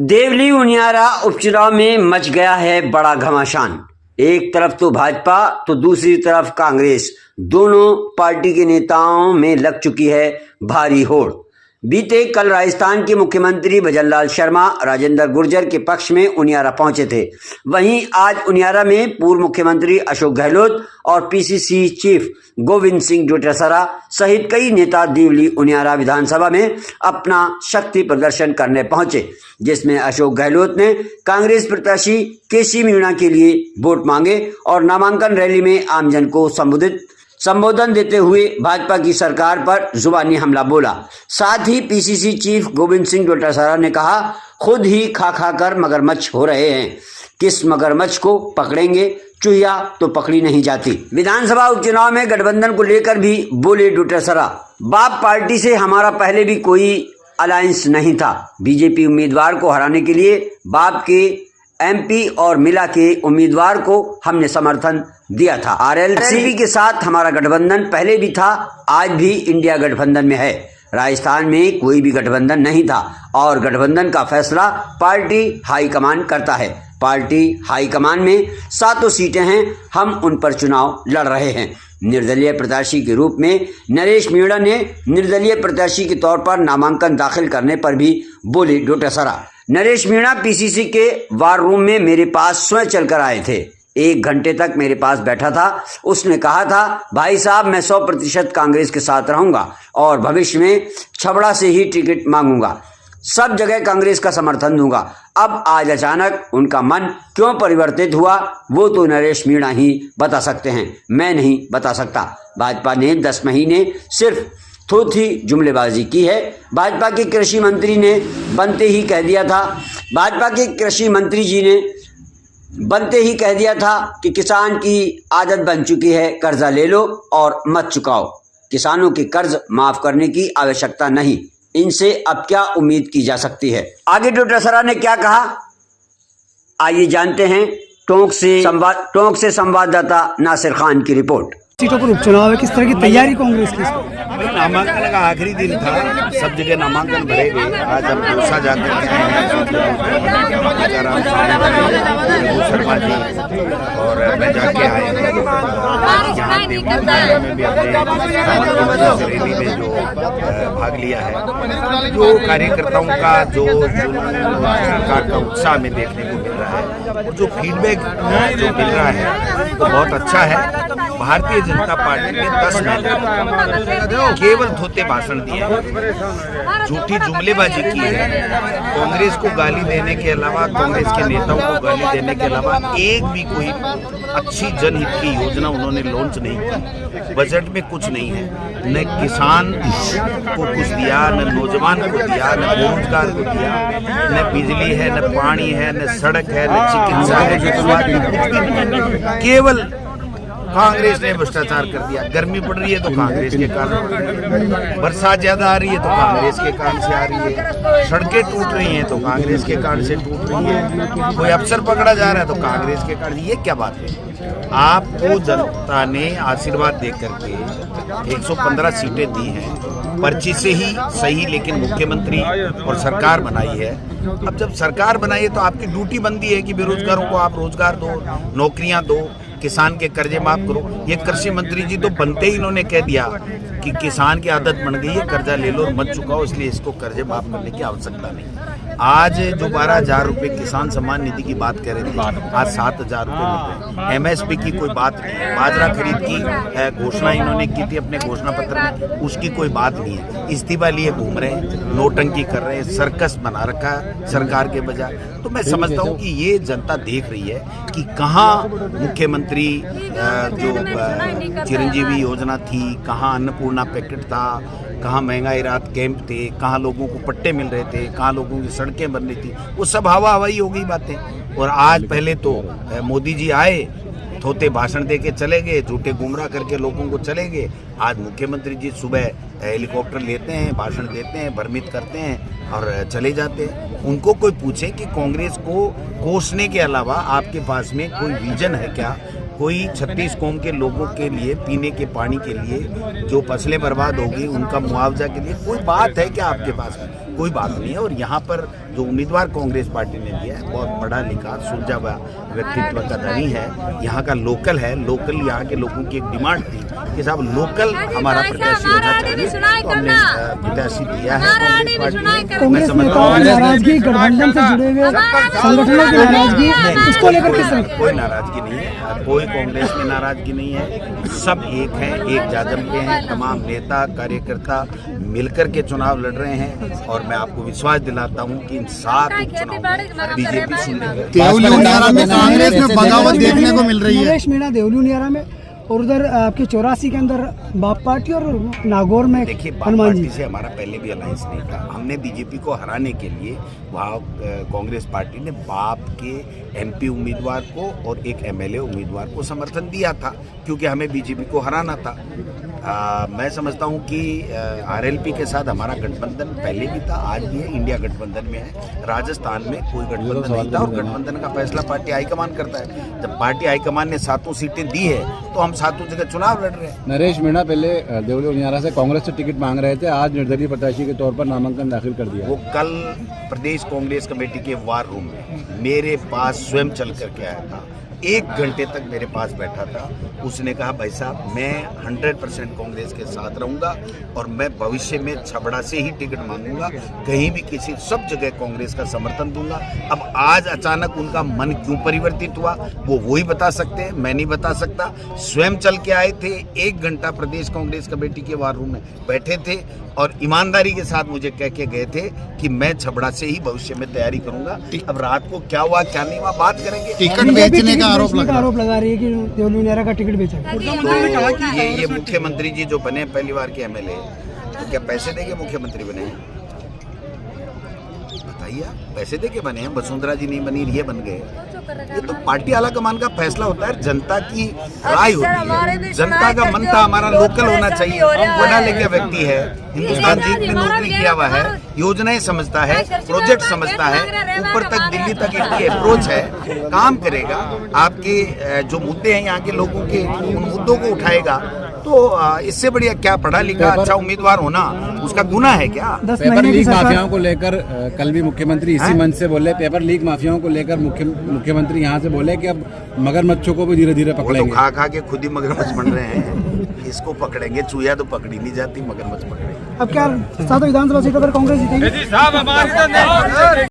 देवली उनियारा उपचुनाव में मच गया है बड़ा घमासान। एक तरफ तो भाजपा तो दूसरी तरफ कांग्रेस, दोनों पार्टी के नेताओं में लग चुकी है भारी होड़। बीते कल राजस्थान के मुख्यमंत्री भजनलाल शर्मा राजेंद्र गुर्जर के पक्ष में उनियारा पहुंचे थे। वहीं आज उनियारा में पूर्व मुख्यमंत्री अशोक गहलोत और पीसीसी चीफ गोविंद सिंह डोटासरा सहित कई नेता देवली उनियारा विधानसभा में अपना शक्ति प्रदर्शन करने पहुंचे, जिसमें अशोक गहलोत ने कांग्रेस प्रत्याशी केसी मीणा के लिए वोट मांगे और नामांकन रैली में आमजन को संबोधन देते हुए भाजपा की सरकार पर जुबानी हमला बोला। साथ ही पीसीसी चीफ गोविंद सिंह डोटासरा ने कहा, खुद ही खा खा कर मगरमच्छ हो रहे हैं, किस मगरमच्छ को पकड़ेंगे, चूहिया तो पकड़ी नहीं जाती। विधानसभा उपचुनाव में गठबंधन को लेकर भी बोले डोटासरा, बाप पार्टी से हमारा पहले भी कोई अलायंस नहीं था। बीजेपी उम्मीदवार को हराने के लिए बाप के एमपी और मिला के उम्मीदवार को हमने समर्थन दिया था। आरएलसीपी के साथ हमारा गठबंधन पहले भी था, आज भी इंडिया गठबंधन में है। राजस्थान में कोई भी गठबंधन नहीं था और गठबंधन का फैसला पार्टी हाईकमान करता है। पार्टी हाईकमान में 7 सीटें हैं, हम उन पर चुनाव लड़ रहे हैं। निर्दलीय प्रत्याशी के रूप में नरेश मीणा ने निर्दलीय प्रत्याशी के तौर पर नामांकन दाखिल करने पर भी बोले डोटासरा। नरेश मीणा पीसीसी के वार रूम में मेरे पास स्वयं चलकर आए थे, 1 घंटे तक मेरे पास बैठा था। उसने कहा था, भाई साहब मैं 100% कांग्रेस के साथ रहूंगा और भविष्य में छबड़ा से ही टिकट मांगूंगा, सब जगह कांग्रेस का समर्थन दूंगा। अब आज अचानक उनका मन क्यों परिवर्तित हुआ वो तो नरेश मीणा ही बता सकते हैं, मैं नहीं बता सकता। भाजपा ने 10 महीने सिर्फ थोथी जुमलेबाजी की है। भाजपा के कृषि मंत्री ने बनते ही कह दिया था कि किसान की आदत बन चुकी है, कर्जा ले लो और मत चुकाओ। किसानों के कर्ज माफ करने की आवश्यकता नहीं, इनसे अब क्या उम्मीद की जा सकती है। आगे डोटासरा ने क्या कहा, आइए जानते हैं। टोंक से संवाददाता नासिर खान की रिपोर्ट। सीटों पर उपचुनाव है, किस तरह की तैयारी कांग्रेस की? नामांकन का आखिरी दिन था, सब जगह नामांकन भरे गए। आज हम दूसरा जाकर शर्मा जी और मैं जाके आए यहाँ देवली में भी अपने रैली में जो भाग लिया है। जो कार्यकर्ताओं का जो सरकार का उत्साह में देखने को मिल रहा है और जो फीडबैक जो मिल रहा है वो बहुत अच्छा है। भारतीय जनता पार्टी ने 10 महीने केवल थोते भाषण दिए, झूठी जुमलेबाजी की है। कांग्रेस को गाली देने के अलावा, कांग्रेस के नेताओं को गाली देने के अलावा एक भी कोई अच्छी जनहित की योजना उन्होंने लॉन्च नहीं की। बजट में कुछ नहीं है, न किसान को कुछ दिया, न नौजवान को दिया, न बेरोजगार को दिया, न बिजली है, न पानी है, न सड़क है, न चिकित्सा है। केवल कांग्रेस ने भ्रष्टाचार कर दिया। गर्मी पड़ रही है तो कांग्रेस के कारण, बरसात ज्यादा आ रही है तो कांग्रेस के कारण से आ रही है, सड़कें टूट रही हैं तो कांग्रेस के कारण से टूट रही है, कोई अफसर पकड़ा जा रहा है तो कांग्रेस के कारण। ये क्या बात है? आपको जनता ने आशीर्वाद दे करके 115 सीटें दी हैं, पर्ची से ही सही, लेकिन मुख्यमंत्री और सरकार बनाई है। अब जब सरकार बनाई है तो आपकी ड्यूटी बनती है कि बेरोजगारों को आप रोजगार दो, नौकरियां दो, किसान के कर्जे माफ करो। ये कृषि मंत्री जी तो बनते ही इन्होंने कह दिया कि किसान की आदत बन गई है, कर्जा ले लो और मत चुकाओ, इसलिए इसको कर्जे माफ करने की आवश्यकता नहीं। आज जो 12,000 रुपये किसान सम्मान निधि की बात कर रहे थे, आज 7,000 रुपये मिल रहे हैं। MSP की कोई बात नहीं है। बाजरा खरीद की घोषणा इन्होंने की थी अपने घोषणा पत्र में, उसकी कोई बात नहीं है। इस्तीफा लिए घूम रहे हैं, नोटंकी कर रहे हैं, सर्कस बना रखा है सरकार के बजाय। तो मैं समझता हूँ कि ये जनता देख रही है कि कहाँ मुख्यमंत्री जो चिरंजीवी योजना थी, कहाँ अन्नपूर्णा पैकेट था, कहाँ महंगाई राहत कैंप थे, कहाँ लोगों को पट्टे मिल रहे थे, कहाँ लोगों की सड़कें बन रही थी, वो सब हवा हवाई हो गई बातें। और आज पहले तो मोदी जी आए, थोते भाषण दे के चले गए, झूठे गुमराह करके लोगों को चले गए। आज मुख्यमंत्री जी सुबह हेलीकॉप्टर लेते हैं, भाषण देते हैं, भ्रमित करते हैं और चले जाते हैं। उनको कोई पूछे कि कांग्रेस को कोसने के अलावा आपके पास में कोई विजन है क्या? कोई 36 कौम के लोगों के लिए पीने के पानी के लिए जो फसलें बर्बाद होगी उनका मुआवजा के लिए कोई बात है क्या आपके पास? कोई बात नहीं है। और यहाँ पर जो उम्मीदवार कांग्रेस पार्टी ने दिया है बहुत पढ़ा लिखा सुलझा हुआ व्यक्तित्व का धनी है, यहाँ का लोकल है। लोकल यहाँ के लोगों की एक डिमांड थी कि साहब लोकल हमारा प्रत्याशी होना चाहिए, तो हमने प्रत्याशी दिया है कांग्रेस पार्टी। कांग्रेस नेताओं की नाराजगी, गठबंधन से जुड़े हुए संगठनों की नाराजगी, इसको लेकर किस तरह? कोई नाराजगी नहीं है, कोई कांग्रेस में नाराजगी नहीं है। सब एक हैं, एक जाजम के हैं। तमाम नेता कार्यकर्ता मिलकर के चुनाव लड़ रहे हैं और मैं आपको विश्वास दिलाता हूं कि इन 7 उपचुनाव बीजेपी सुन लेगी। देवलू में कांग्रेस में बगावत देखने को मिल रही है। नरेश मीणा देवलू नियारा में और उधर आपके 84 के अंदर बाप पार्टी और नागौर में देखिए बाप हनुमान पार्टी जी से हमारा पहले भी अलायंस नहीं था। हमने बीजेपी को हराने के लिए वहाँ कांग्रेस पार्टी ने बाप के एमपी उम्मीदवार को और एक एमएलए उम्मीदवार को समर्थन दिया था क्योंकि हमें बीजेपी को हराना था। मैं समझता हूँ कि आरएलपी के साथ हमारा गठबंधन पहले भी था, आज भी है, इंडिया गठबंधन में है। राजस्थान में कोई गठबंधन नहीं था और गठबंधन का फैसला पार्टी हाईकमान करता है। जब पार्टी हाईकमान ने 7 सीटें दी है तो हम 7 जगह चुनाव लड़ रहे हैं। नरेश मीणा पहले देवलू नियारा से कांग्रेस से टिकट मांग रहे थे, आज निर्दलीय प्रत्याशी के तौर पर नामांकन दाखिल कर दिया। वो कल प्रदेश कांग्रेस कमेटी के वार रूम में मेरे पास स्वयं चल करके आया था, 1 घंटे तक मेरे पास बैठा था। उसने कहा भाई साहब मैं 100% कांग्रेस के साथ रहूंगा और मैं भविष्य में छबड़ा से ही टिकट मांगूंगा, कहीं भी किसी सब जगह कांग्रेस का समर्थन दूंगा। अब आज अचानक उनका मन क्यों परिवर्तित हुआ वो ही बता सकते हैं, मैं नहीं बता सकता। स्वयं चल के आए थे, 1 घंटा प्रदेश कांग्रेस कमेटी के वार रूम में बैठे थे और ईमानदारी के साथ मुझे कह के गए थे कि मैं छबड़ा से ही भविष्य में तैयारी करूंगा। अब रात को क्या हुआ क्या नहीं हुआ बात करेंगे। टिकट बेचने का आरोप लगा रही है कि देवलू नियारा का टिकट बेचा। तो ये मुख्यमंत्री जी जो बने पहली बार के एमएलए, तो क्या पैसे देके मुख्यमंत्री बने हैं? बताइए, पैसे देके बने हैं? वसुंधरा जी नहीं बनी, ये बन गए। ये तो पार्टी आला कमान का फैसला होता है, जनता की राय होती है। जनता का मन था हमारा लोकल होना चाहिए, पढ़ा लिखा व्यक्ति है, हिंदुस्तान जीत में नौकरी किया हुआ है, योजनाएं समझता है, प्रोजेक्ट समझता है, ऊपर तक दिल्ली तक इनकी अप्रोच है, काम करेगा, आपके जो मुद्दे हैं यहाँ के लोगों के उन मुद्दों को उठाएगा। तो इससे बढ़िया क्या पढ़ा लिखा अच्छा उम्मीदवार होना उसका गुना है क्या? पेपर लीक माफियाओं को लेकर कल भी मुख्यमंत्री इसी मंच से बोले, पेपर लीक माफियाओं को लेकर मुख्यमंत्री यहाँ से बोले कि अब मगरमच्छों को भी धीरे धीरे पकड़ेंगे। तो खा के खुद ही मगरमच्छ बन रहे हैं, इसको पकड़ेंगे। चूया तो पकड़ी नहीं जाती, मगरमच्छ पकड़ेंगे। अब क्या 7 विधानसभा सीटों पर कांग्रेस जीतेगी?